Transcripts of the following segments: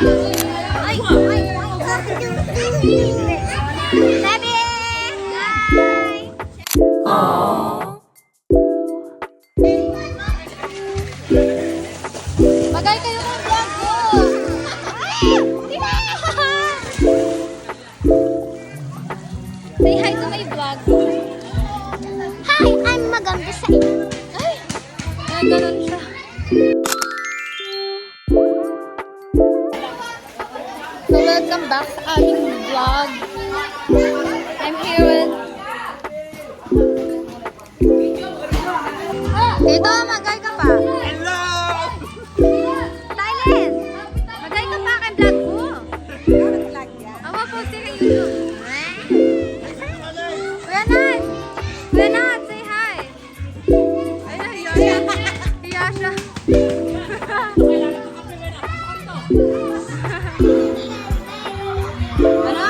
Ay! Baby! Bagay kayo ng vlog ko! Say hi to my vlog. Hi, I'm maganda sa inyo. Ay! Ay, ganun siya. So, welcome back sa aming vlog. I'm here with... Dito, magay ka pa. Hello! Silent! Magay ka pa kay vlog ko. Awa po siya kay YouTube. Kuya Nat! Kuya Nat, say hi! Ay, nahiya siya. Hiya siya. Ano?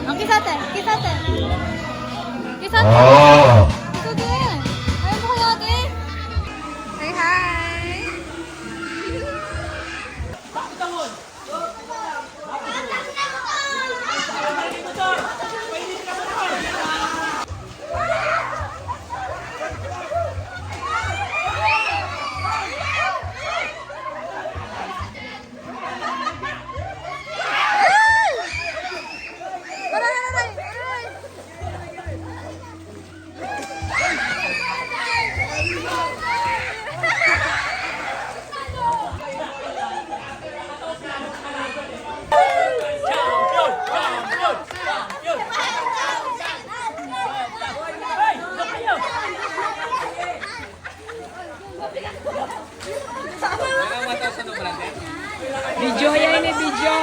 Ang kisate! Kisate! Kisate! Ito din! Ayaw mo kaya ate? Say hi! Aray! Aray! Aray! Video, hayaan ni video.